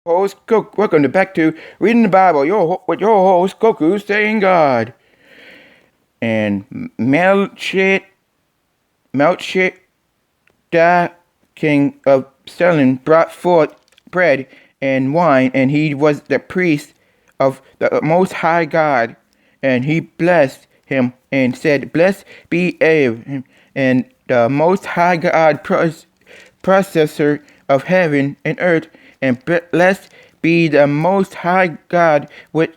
Host Goku. Welcome back to Reading the Bible. With your host Goku saying God. And Melchizedek, the king of Salem, brought forth bread and wine, and he was the priest of the Most High God. And he blessed him and said, "Blessed be Abram, and the Most High God, possessor of heaven and earth, and blessed be the Most High God, which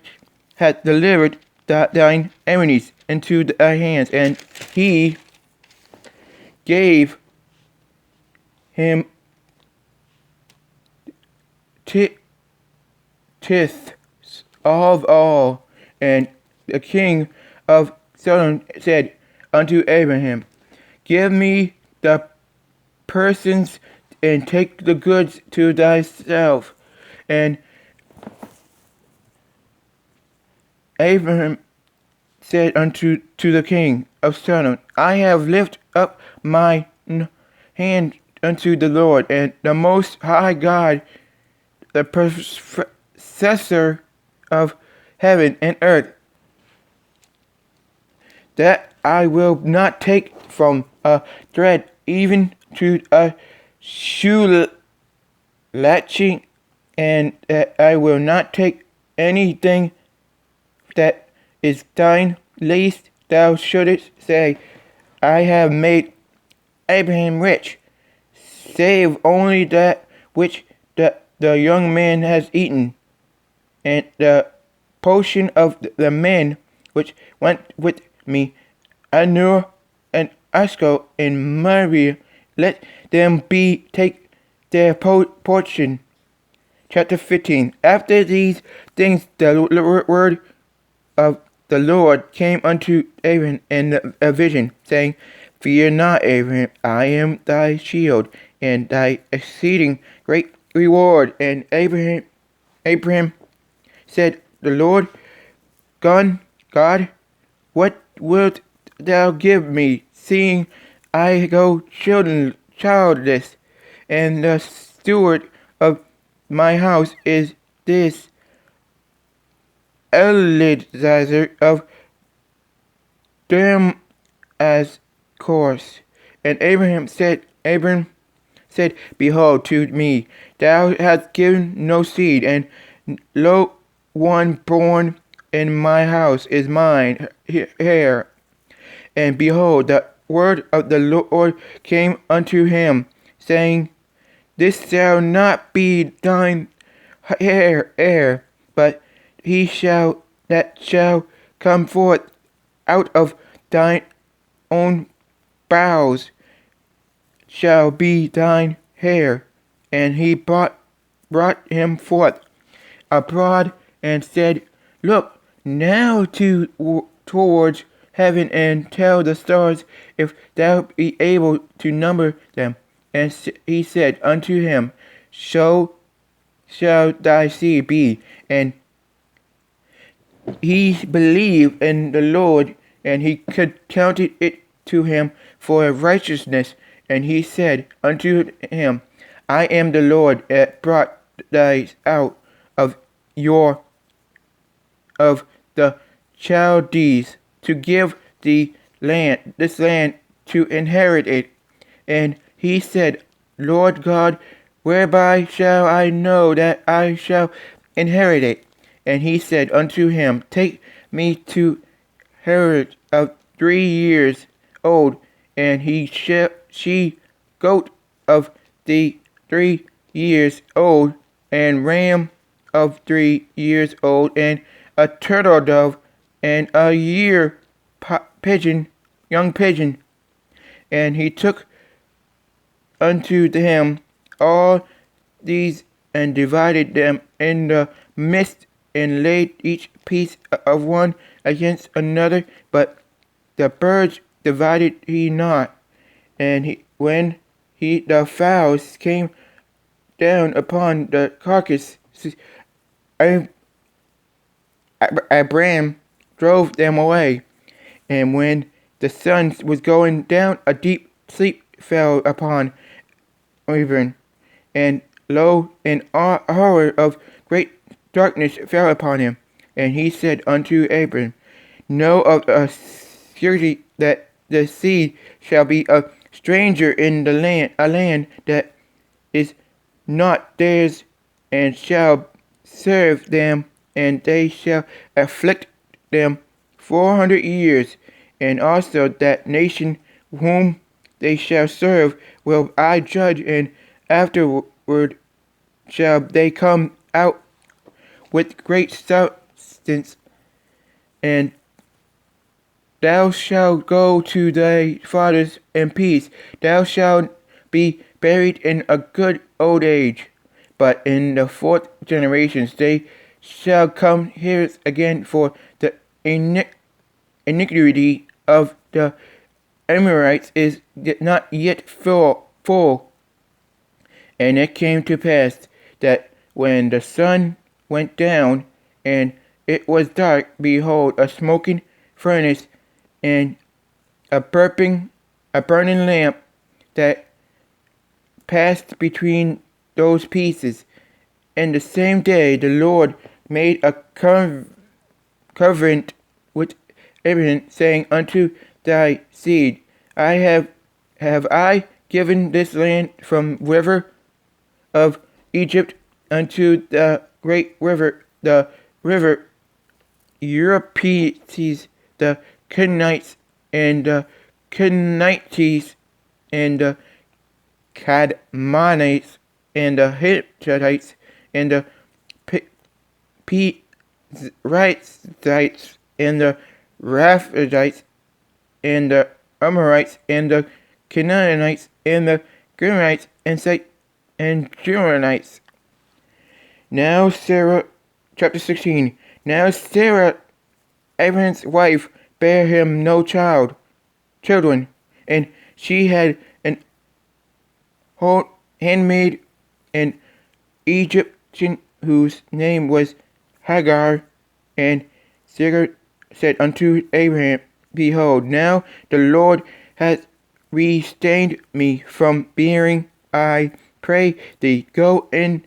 hath delivered thine enemies into thy hands." And he gave him tithes of all. And the king of Sodom said unto Abraham, "Give me the persons and take the goods to thyself." And Abraham said unto the king of Sodom, "I have lifted up my hand unto the Lord, and the Most High God, the possessor of heaven and earth, that I will not take from a thread even to a shoe latching, and that I will not take anything that is thine, lest thou shouldest say, I have made Abraham rich, save only that which the young man has eaten, and the portion of the men which went with me, Anur and Asco and Maria, let them take their portion." Chapter 15. After these things the word of the Lord came unto Abram in a vision, saying, "Fear not, Abram, I am thy shield, and thy exceeding great reward." And Abraham said, "The Lord God, what wilt thou give me, seeing I go childless, and the steward of my house is this Eliezer of Damascus?" And Abram said, "Behold, to me thou hast given no seed, and lo, one born in my house is mine heir." And behold, the word of the Lord came unto him, saying, "This shall not be thine heir, but he that shall come forth out of thine own bowels shall be thine heir." And he brought him forth abroad, and said, "Look now towards heaven, and tell the stars, if thou be able to number them." And he said unto him, "So shall thy seed be." And he believed in the Lord, and he counted it to him for righteousness. And he said unto him, "I am the Lord that brought thee out of the Chaldees, to give thee this land to inherit it." And he said, "Lord God, whereby shall I know that I shall inherit it?" And he said unto him, "Take me to Herod of 3 years old, and she goat of the 3 years old, and ram of 3 years old, and a turtle dove, and a young pigeon." And he took unto him all these, and divided them in the midst, and laid each piece of one against another, but the birds divided he not. And when the fowls came down upon the carcass, Abram drove them away. And when the sun was going down, a deep sleep fell upon Abram. And lo, an horror of great darkness fell upon him. And he said unto Abram, Know of a surety that the seed shall be a stranger in the land, a land that is not theirs, and shall serve them, and they shall afflict them 400 years. And also that nation whom they shall serve will I judge, and afterward shall they come out with great substance. And thou shalt go to thy fathers in peace. Thou shalt be buried in a good old age. But in the fourth generations they shall come here again, for the iniquity of the Amorites is not yet full. And it came to pass that when the sun went down, and it was dark, behold, a smoking furnace, and a burning lamp that passed between those pieces. And the same day the Lord made a covenant with Abraham, saying, Unto thy seed have I given this land from river of Egypt unto the great river, the river Euphrates, the Canaanites, and the Canaanites, and the Cadmonites, and the Hittites, and the Perizzites, and the Rephaites, and the Amorites, and the Canaanites, and the Germanites, and Germanites. Now Sarah, chapter 16. Now Sarah, Abraham's wife, bare him no children, and she had an handmaid, an Egyptian, whose name was Hagar. And Sarah said unto Abraham, Behold, now the Lord hath restrained me from bearing. I pray thee, go in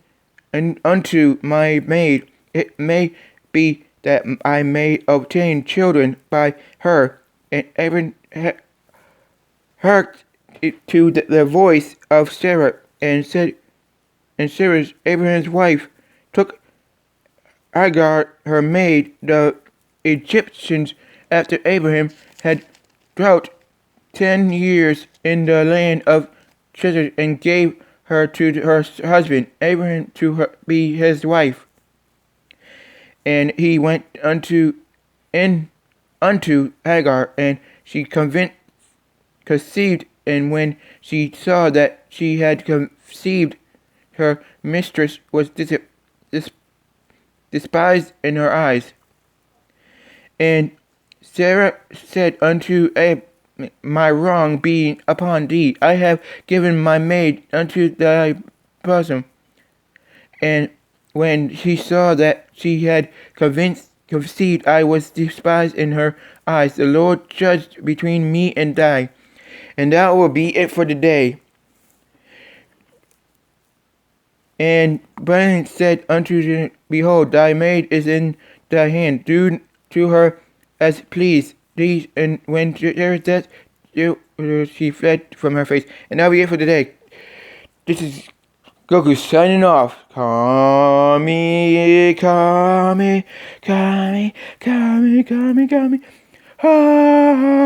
and unto my maid. It may be that I may obtain children by her. And Abraham hearkened to the voice of Sarah, and Sarah, Abraham's wife, took Hagar, her maid. The Egyptians, after Abraham had dwelt 10 years in the land of Shinar, and gave her to her husband Abraham to be his wife. And he went unto Hagar, and she conceived, and when she saw that she had conceived, her mistress was despised in her eyes. And Sarah said unto Abraham, My wrong being upon thee, I have given my maid unto thy bosom. And when she saw that she had conceived, I was despised in her eyes. The Lord judged between me and thee, and that will be it for the day. And Balaam said unto him, Behold, thy maid is in thy hand. Do to her as please thee. And when there is death, she fled from her face. And that'll be it for today. This is Goku signing off. Kami, Kami, Kami, Kami, Kami, Kami. Ha!